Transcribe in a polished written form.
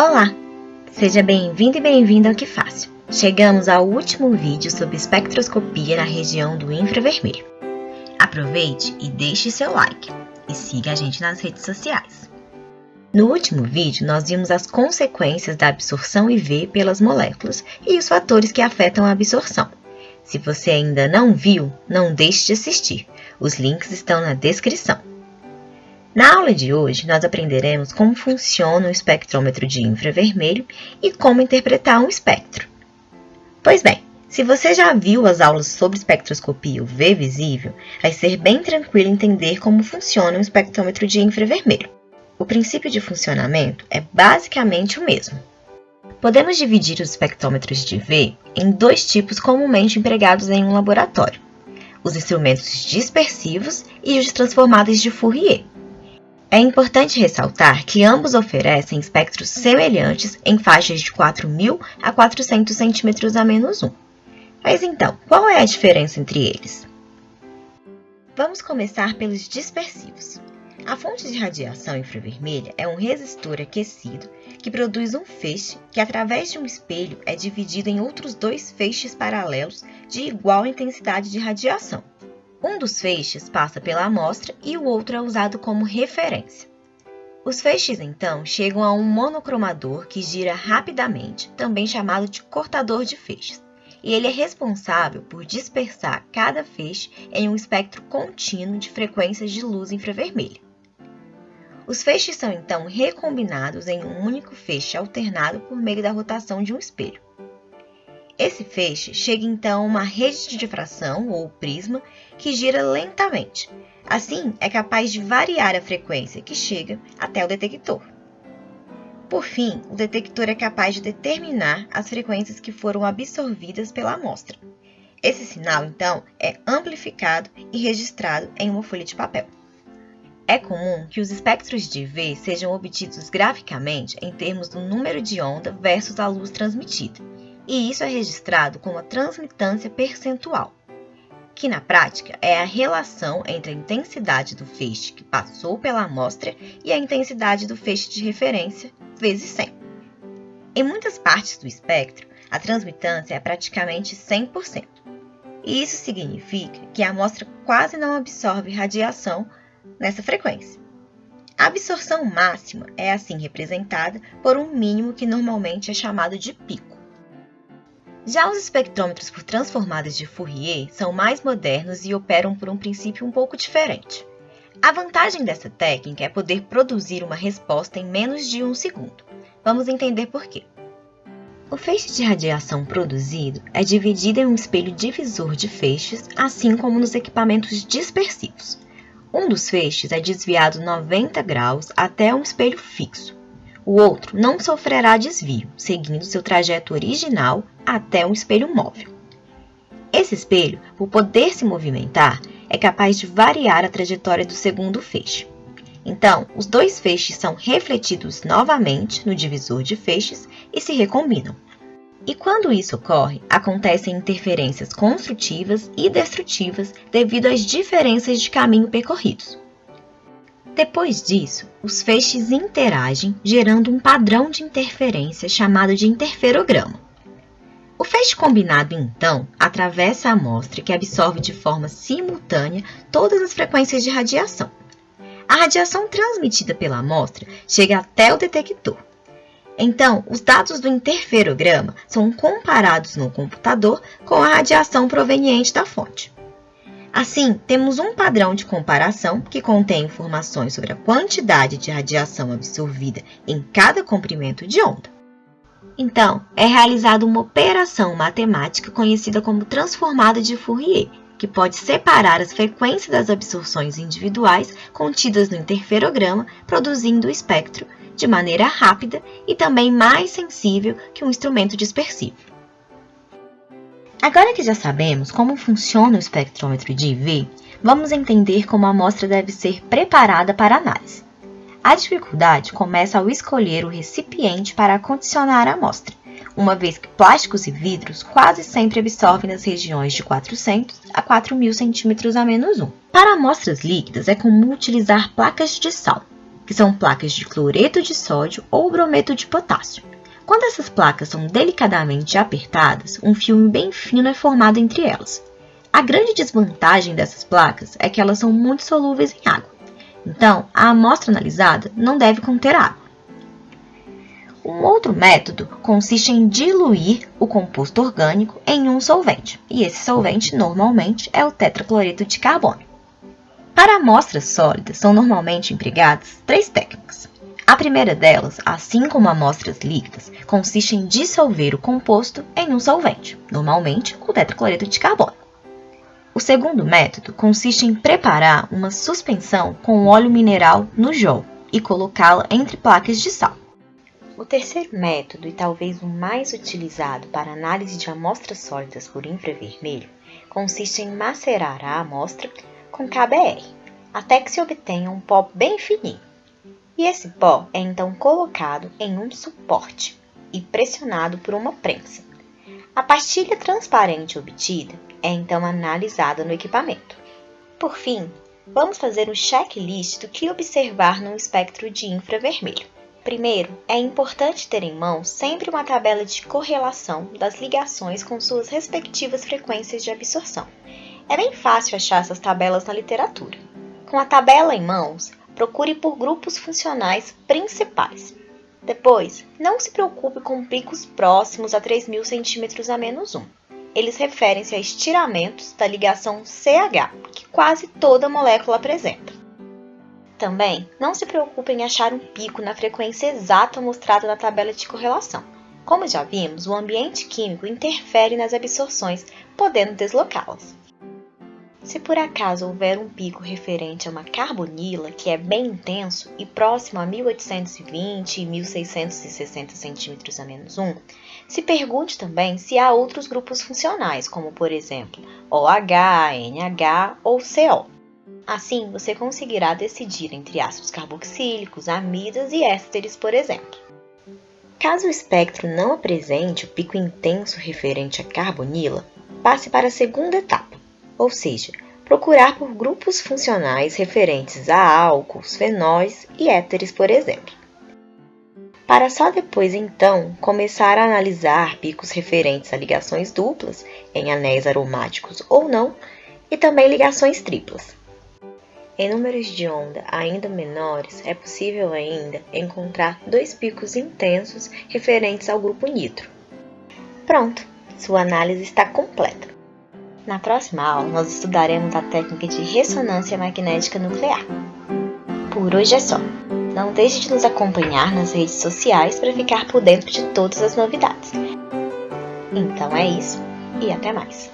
Olá! Seja bem-vindo e bem-vinda ao Que Fácil. Chegamos ao último vídeo sobre espectroscopia na região do infravermelho. Aproveite e deixe seu like e siga a gente nas redes sociais. No último vídeo, nós vimos as consequências da absorção UV pelas moléculas e os fatores que afetam a absorção. Se você ainda não viu, não deixe de assistir. Os links estão na descrição. Na aula de hoje, nós aprenderemos como funciona o espectrômetro de infravermelho e como interpretar um espectro. Pois bem, se você já viu as aulas sobre espectroscopia UV visível, vai ser bem tranquilo entender como funciona um espectrômetro de infravermelho. O princípio de funcionamento é basicamente o mesmo. Podemos dividir os espectrômetros de UV em dois tipos comumente empregados em um laboratório: os instrumentos dispersivos e os transformados de Fourier. É importante ressaltar que ambos oferecem espectros semelhantes em faixas de 4.000 a 400 cm-1. Mas então, qual é a diferença entre eles? Vamos começar pelos dispersivos. A fonte de radiação infravermelha é um resistor aquecido que produz um feixe que, através de um espelho, é dividido em outros dois feixes paralelos de igual intensidade de radiação. Um dos feixes passa pela amostra e o outro é usado como referência. Os feixes, então, chegam a um monocromador que gira rapidamente, também chamado de cortador de feixes, e ele é responsável por dispersar cada feixe em um espectro contínuo de frequências de luz infravermelha. Os feixes são, então, recombinados em um único feixe alternado por meio da rotação de um espelho. Esse feixe chega então a uma rede de difração, ou prisma, que gira lentamente. Assim, é capaz de variar a frequência que chega até o detector. Por fim, o detector é capaz de determinar as frequências que foram absorvidas pela amostra. Esse sinal, então, é amplificado e registrado em uma folha de papel. É comum que os espectros de UV sejam obtidos graficamente em termos do número de onda versus a luz transmitida. E isso é registrado como a transmitância percentual, que na prática é a relação entre a intensidade do feixe que passou pela amostra e a intensidade do feixe de referência vezes 100. Em muitas partes do espectro, a transmitância é praticamente 100%. E isso significa que a amostra quase não absorve radiação nessa frequência. A absorção máxima é assim representada por um mínimo que normalmente é chamado de pico. Já os espectrômetros por transformadas de Fourier são mais modernos e operam por um princípio um pouco diferente. A vantagem dessa técnica é poder produzir uma resposta em menos de 1 segundo. Vamos entender por quê. O feixe de radiação produzido é dividido em um espelho divisor de feixes, assim como nos equipamentos dispersivos. Um dos feixes é desviado 90 graus até um espelho fixo. O outro não sofrerá desvio, seguindo seu trajeto original até um espelho móvel. Esse espelho, por poder se movimentar, é capaz de variar a trajetória do segundo feixe. Então, os dois feixes são refletidos novamente no divisor de feixes e se recombinam. E quando isso ocorre, acontecem interferências construtivas e destrutivas devido às diferenças de caminho percorridos. Depois disso, os feixes interagem, gerando um padrão de interferência chamado de interferograma. O feixe combinado, então, atravessa a amostra que absorve de forma simultânea todas as frequências de radiação. A radiação transmitida pela amostra chega até o detector. Então, os dados do interferograma são comparados no computador com a radiação proveniente da fonte. Assim, temos um padrão de comparação que contém informações sobre a quantidade de radiação absorvida em cada comprimento de onda. Então, é realizada uma operação matemática conhecida como transformada de Fourier, que pode separar as frequências das absorções individuais contidas no interferograma, produzindo o espectro de maneira rápida e também mais sensível que um instrumento dispersivo. Agora que já sabemos como funciona o espectrômetro de UV, vamos entender como a amostra deve ser preparada para análise. A dificuldade começa ao escolher o recipiente para acondicionar a amostra, uma vez que plásticos e vidros quase sempre absorvem nas regiões de 400 a 4.000 cm-1. Para amostras líquidas, é comum utilizar placas de sal, que são placas de cloreto de sódio ou brometo de potássio. Quando essas placas são delicadamente apertadas, um filme bem fino é formado entre elas. A grande desvantagem dessas placas é que elas são muito solúveis em água. Então, a amostra analisada não deve conter água. Um outro método consiste em diluir o composto orgânico em um solvente, e esse solvente normalmente é o tetracloreto de carbono. Para amostras sólidas, são normalmente empregadas 3 técnicas. A primeira delas, assim como amostras líquidas, consiste em dissolver o composto em um solvente, normalmente o tetracloreto de carbono. O segundo método consiste em preparar uma suspensão com óleo mineral no JOL e colocá-la entre placas de sal. O terceiro método, e talvez o mais utilizado para análise de amostras sólidas por infravermelho, consiste em macerar a amostra com KBr, até que se obtenha um pó bem fininho. E esse pó é então colocado em um suporte e pressionado por uma prensa. A pastilha transparente obtida é então analisada no equipamento. Por fim, vamos fazer um checklist do que observar no espectro de infravermelho. Primeiro, é importante ter em mão sempre uma tabela de correlação das ligações com suas respectivas frequências de absorção. É bem fácil achar essas tabelas na literatura. Com a tabela em mãos, procure por grupos funcionais principais. Depois, não se preocupe com picos próximos a 3.000 cm-1. Eles referem-se a estiramentos da ligação CH, que quase toda molécula apresenta. Também, não se preocupe em achar um pico na frequência exata mostrada na tabela de correlação. Como já vimos, o ambiente químico interfere nas absorções, podendo deslocá-las. Se por acaso houver um pico referente a uma carbonila, que é bem intenso e próximo a 1820 e 1660 cm-1, se pergunte também se há outros grupos funcionais, como por exemplo OH, NH ou CO. Assim, você conseguirá decidir entre ácidos carboxílicos, amidas e ésteres, por exemplo. Caso o espectro não apresente o pico intenso referente a carbonila, passe para a segunda etapa, ou seja, procurar por grupos funcionais referentes a álcools, fenóis e éteres, por exemplo. Para só depois, então, começar a analisar picos referentes a ligações duplas, em anéis aromáticos ou não, e também ligações triplas. Em números de onda ainda menores, é possível ainda encontrar 2 picos intensos referentes ao grupo nitro. Pronto, sua análise está completa. Na próxima aula, nós estudaremos a técnica de ressonância magnética nuclear. Por hoje é só. Não deixe de nos acompanhar nas redes sociais para ficar por dentro de todas as novidades. Então é isso e até mais!